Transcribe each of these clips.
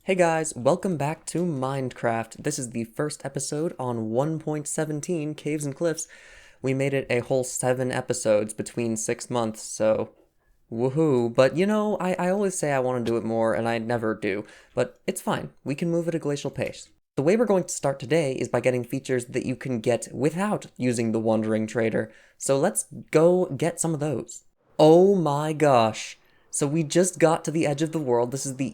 Hey guys, welcome back to Mindcraft. This is the first episode on 1.17 Caves and Cliffs. We made it a whole 7 episodes between 6 months, so woohoo. But you know, I always say I want to do it more, and I never do. But it's fine, we can move at a glacial pace. The way we're going to start today is by getting features that you can get without using the Wandering Trader. So let's go get some of those. Oh my gosh. So we just got to the edge of the world. This is the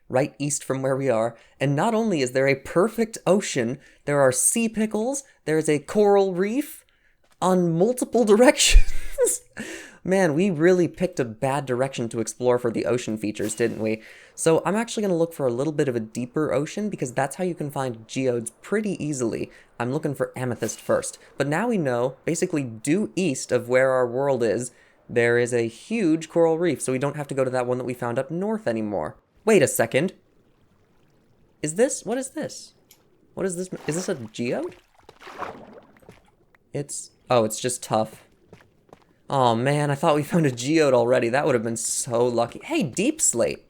right east from where we are, and not only is there a perfect ocean, there are sea pickles, there's a coral reef on multiple directions. Man, we really picked a bad direction to explore for the ocean features, didn't we? So I'm actually going to look for a little bit of a deeper ocean because that's how you can find geodes pretty easily. I'm looking for amethyst first. But now we know, basically due east of where our world is, there is a huge coral reef, so we don't have to go to that one that we found up north anymore. Wait a second. What is this? What is this? Is this a geode? Oh, it's just tough. Oh man, I thought we found a geode already. That would have been so lucky. Hey, deep slate.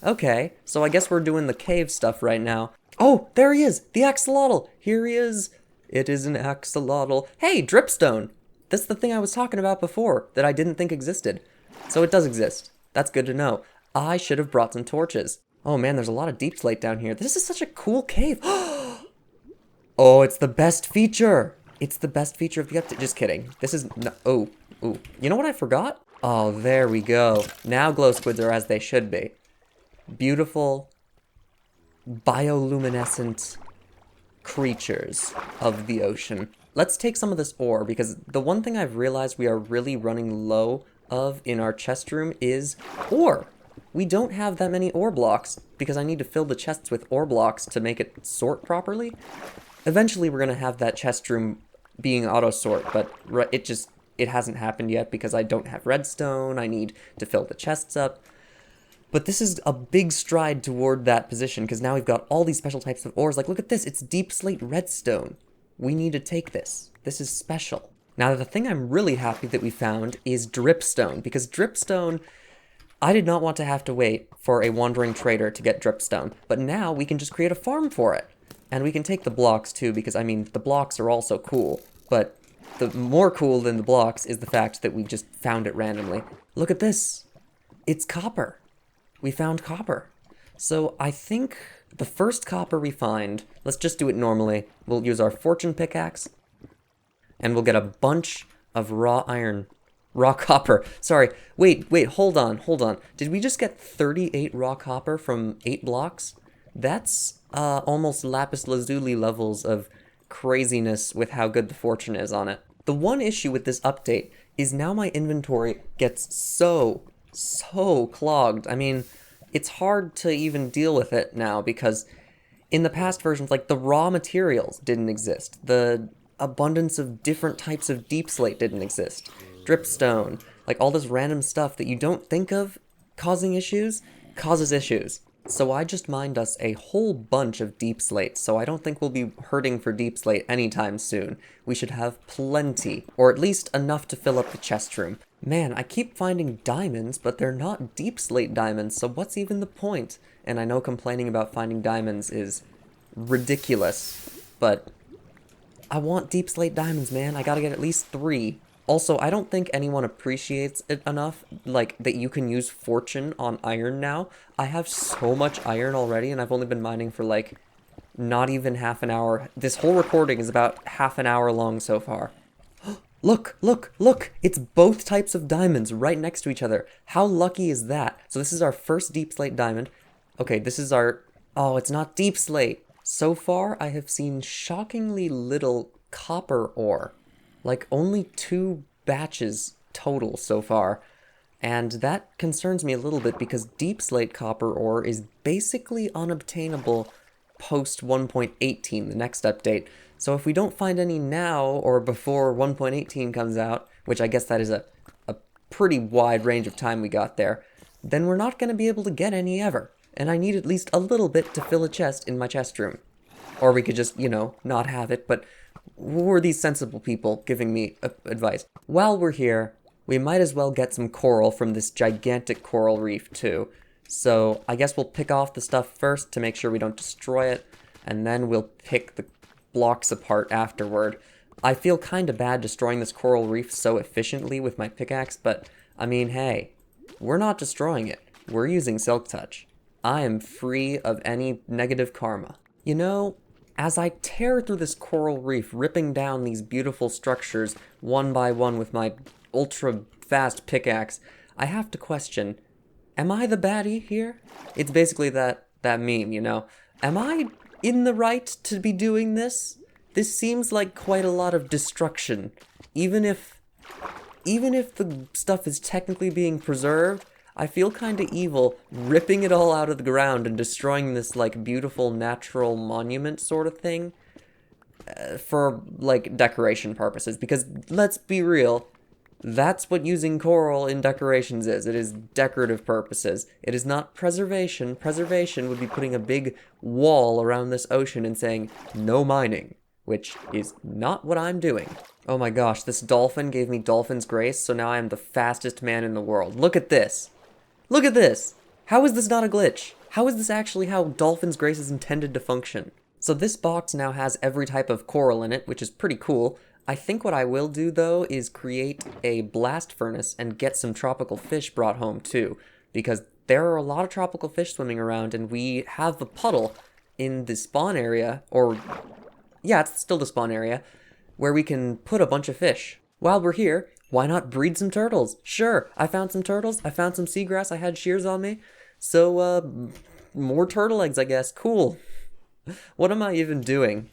Okay, so I guess we're doing the cave stuff right now. Oh, there he is, the axolotl. Here he is. It is an axolotl. Hey, dripstone. That's the thing I was talking about before that I didn't think existed. So it does exist. That's good to know. I should have brought some torches. Oh man, there's a lot of deep slate down here. This is such a cool cave. Oh, it's the best feature. It's the best feature of the update. Just kidding. This is no, oh. You know what I forgot? Oh, there we go. Now glow squids are as they should be. Beautiful, bioluminescent creatures of the ocean. Let's take some of this ore, because the one thing I've realized we are really running low of in our chest room is ore. We don't have that many ore blocks, because I need to fill the chests with ore blocks to make it sort properly. Eventually we're going to have that chest room being auto-sort, but it hasn't happened yet because I don't have redstone, I need to fill the chests up. But this is a big stride toward that position, because now we've got all these special types of ores. Like, look at this, it's deep slate redstone. We need to take this. This is special. Now, the thing I'm really happy that we found is dripstone, because dripstone, I did not want to have to wait for a wandering trader to get dripstone, but now we can just create a farm for it. And we can take the blocks too, because I mean, the blocks are also cool, but the more cool than the blocks is the fact that we just found it randomly. Look at this. It's copper. We found copper. So I think the first copper we find, let's just do it normally. We'll use our fortune pickaxe, and we'll get a bunch of raw iron. Raw copper. Sorry. Wait, hold on. Did we just get 38 raw copper from 8 blocks? That's almost lapis lazuli levels of craziness with how good the fortune is on it. The one issue with this update is now my inventory gets so clogged. I mean, it's hard to even deal with it now because in the past versions, like, the raw materials didn't exist. The abundance of different types of deep slate didn't exist. Dripstone, like all this random stuff that you don't think of causing issues, causes issues. So I just mined us a whole bunch of deep slate, so I don't think we'll be hurting for deep slate anytime soon. We should have plenty, or at least enough to fill up the chest room. Man, I keep finding diamonds, but they're not deep slate diamonds, so what's even the point? And I know complaining about finding diamonds is ridiculous, but I want deep slate diamonds, man. I gotta get at least 3. Also, I don't think anyone appreciates it enough, like, that you can use fortune on iron now. I have so much iron already, and I've only been mining for, like, not even half an hour. This whole recording is about half an hour long so far. Look! It's both types of diamonds right next to each other. How lucky is that? So this is our first deep slate diamond. Okay, this is our... Oh, it's not deep slate. So far, I have seen shockingly little copper ore. Like, only 2 batches total so far. And that concerns me a little bit because deep slate copper ore is basically unobtainable post 1.18, the next update. So if we don't find any now or before 1.18 comes out, which I guess that is a pretty wide range of time we got there, then we're not going to be able to get any ever. And I need at least a little bit to fill a chest in my chest room. Or we could just, you know, not have it, but who are these sensible people giving me advice? While we're here, we might as well get some coral from this gigantic coral reef too. So I guess we'll pick off the stuff first to make sure we don't destroy it, and then we'll pick the blocks apart afterward. I feel kinda bad destroying this coral reef so efficiently with my pickaxe, but I mean, hey, we're not destroying it. We're using Silk Touch. I am free of any negative karma. You know, as I tear through this coral reef, ripping down these beautiful structures one by one with my ultra-fast pickaxe, I have to question, am I the baddie here? It's basically that meme, you know? Am I in the right to be doing this? This seems like quite a lot of destruction. Even if the stuff is technically being preserved, I feel kinda evil ripping it all out of the ground and destroying this, like, beautiful natural monument sort of thing for, like, decoration purposes. Because, let's be real, that's what using coral in decorations is. It is decorative purposes. It is not preservation. Preservation would be putting a big wall around this ocean and saying, no mining, which is not what I'm doing. Oh my gosh, this dolphin gave me dolphin's grace, so now I am the fastest man in the world. Look at this. Look at this! How is this not a glitch? How is this actually how dolphin's grace is intended to function? So this box now has every type of coral in it, which is pretty cool. I think what I will do, though, is create a blast furnace and get some tropical fish brought home, too. Because there are a lot of tropical fish swimming around, and we have a puddle in the spawn area, or... yeah, it's still the spawn area, where we can put a bunch of fish. While we're here, why not breed some turtles? Sure, I found some turtles, I found some seagrass, I had shears on me. So, more turtle eggs, I guess. Cool. What am I even doing?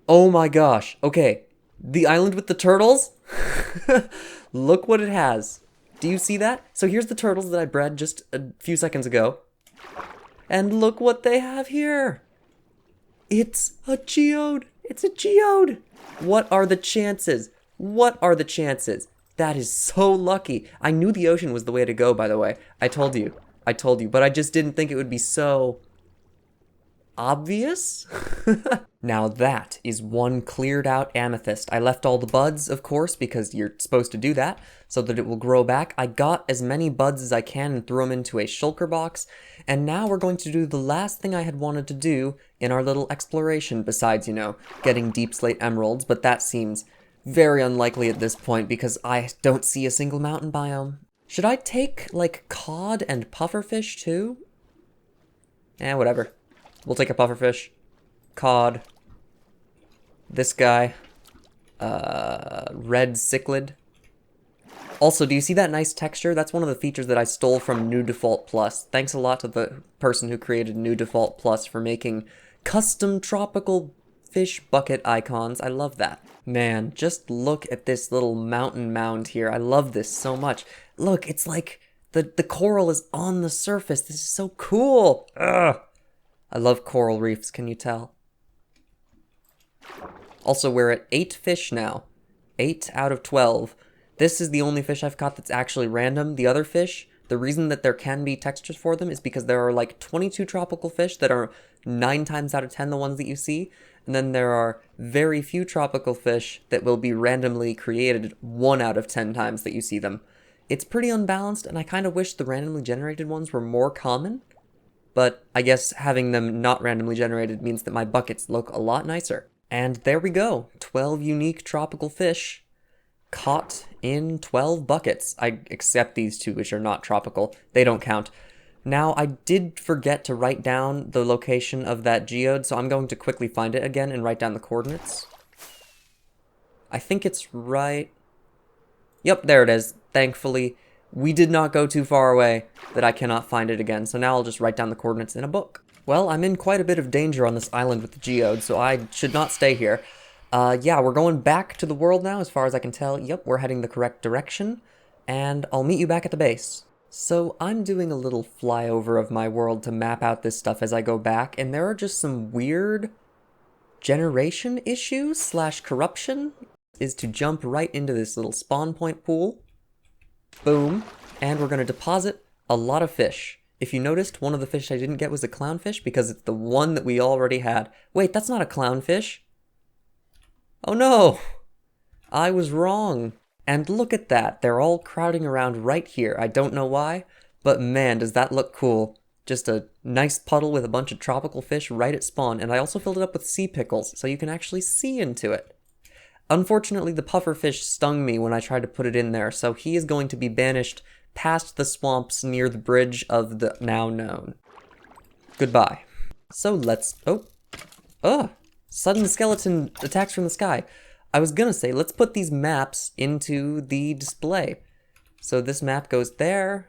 Oh my gosh. Okay, the island with the turtles? Look what it has. Do you see that? So here's the turtles that I bred just a few seconds ago. And look what they have here. It's a geode. It's a geode. What are the chances? What are the chances? That is so lucky. I knew the ocean was the way to go, by the way. I told you, but I just didn't think it would be so obvious. Now that is one cleared out amethyst. I left all the buds, of course, because you're supposed to do that, so that it will grow back. I got as many buds as I can and threw them into a shulker box, and now we're going to do the last thing I had wanted to do in our little exploration, besides, you know, getting deep slate emeralds, but that seems very unlikely at this point because I don't see a single mountain biome. Should I take, like, cod and pufferfish, too? Whatever. We'll take a pufferfish, cod, this guy, red cichlid. Also, do you see that nice texture? That's one of the features that I stole from New Default Plus. Thanks a lot to the person who created New Default Plus for making custom tropical fish bucket icons. I love that. Man, just look at this little mountain mound here. I love this so much. Look, it's like the coral is on the surface. This is so cool. Ugh. I love coral reefs, can you tell? Also, we're at 8 fish now. 8 out of 12. This is the only fish I've caught that's actually random. The other fish, the reason that there can be textures for them is because there are like 22 tropical fish that are 9 times out of 10 the ones that you see. And then there are very few tropical fish that will be randomly created 1 out of 10 times that you see them. It's pretty unbalanced, and I kind of wish the randomly generated ones were more common. But I guess having them not randomly generated means that my buckets look a lot nicer. And there we go, 12 unique tropical fish caught in 12 buckets. I accept these 2, which are not tropical. They don't count. Now, I did forget to write down the location of that geode, so I'm going to quickly find it again and write down the coordinates. I think it's right... Yep, there it is, thankfully. We did not go too far away that I cannot find it again, so now I'll just write down the coordinates in a book. Well, I'm in quite a bit of danger on this island with the geode, so I should not stay here. Yeah, we're going back to the world now, as far as I can tell. Yep, we're heading the correct direction, and I'll meet you back at the base. So I'm doing a little flyover of my world to map out this stuff as I go back, and there are just some weird generation issues / corruption, is to jump right into this little spawn point pool. Boom. And we're going to deposit a lot of fish. If you noticed, one of the fish I didn't get was a clownfish because it's the one that we already had. Wait, that's not a clownfish. Oh no! I was wrong. And look at that, they're all crowding around right here. I don't know why, but man, does that look cool. Just a nice puddle with a bunch of tropical fish right at spawn, and I also filled it up with sea pickles, so you can actually see into it. Unfortunately, the pufferfish stung me when I tried to put it in there, so he is going to be banished past the swamps near the bridge of the now known. Goodbye. So let's... Sudden skeleton attacks from the sky. I was gonna say, let's put these maps into the display. So this map goes there,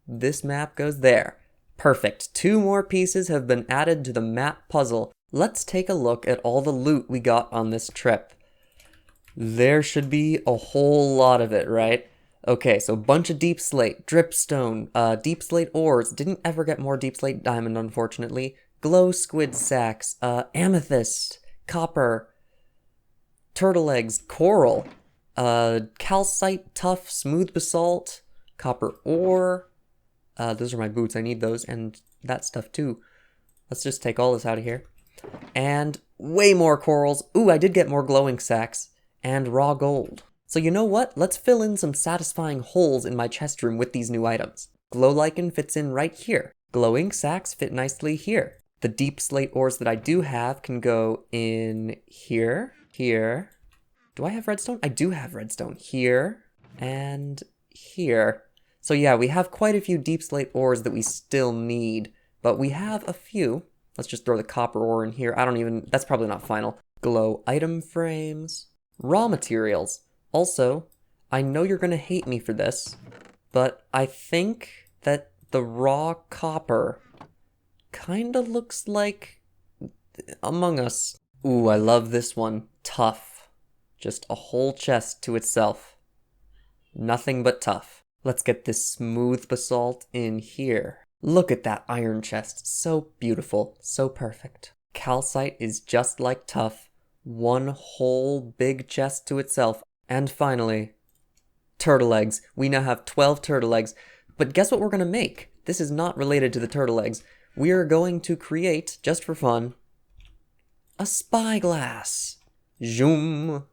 this map goes there. Perfect. 2 more pieces have been added to the map puzzle. Let's take a look at all the loot we got on this trip. There should be a whole lot of it, right? Okay, so a bunch of deep slate, dripstone, deep slate ores. Didn't ever get more deep slate diamond, unfortunately. Glow squid sacks, amethyst, copper, turtle eggs, coral, calcite, tough, smooth basalt, copper ore. Those are my boots, I need those, and that stuff too. Let's just take all this out of here. And way more corals. Ooh, I did get more glowing sacks, and raw gold. So you know what? Let's fill in some satisfying holes in my chest room with these new items. Glow lichen fits in right here. Glowing sacks fit nicely here. The deep slate ores that I do have can go in here, here. Do I have redstone? I do have redstone. Here, and here. So yeah, we have quite a few deep slate ores that we still need, but we have a few. Let's just throw the copper ore in here. That's probably not final. Glow item frames. Raw materials. Also, I know you're gonna hate me for this, but I think that the raw copper kinda looks like Among Us. Ooh, I love this one. Tough. Just a whole chest to itself. Nothing but tough. Let's get this smooth basalt in here. Look at that iron chest. So beautiful. So perfect. Calcite is just like tough. One whole big chest to itself. And finally, turtle eggs. We now have 12 turtle eggs. But guess what we're going to make? This is not related to the turtle eggs. We are going to create, just for fun, a spyglass. Zoom.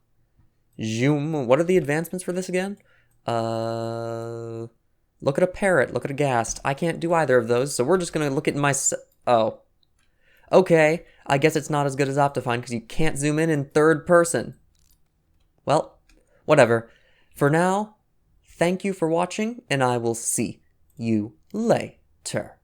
Zoom. What are the advancements for this again? Look at a parrot, look at a ghast. I can't do either of those, so we're just gonna look at oh. Okay, I guess it's not as good as Optifine because you can't zoom in third person. Well, whatever. For now, thank you for watching, and I will see you later.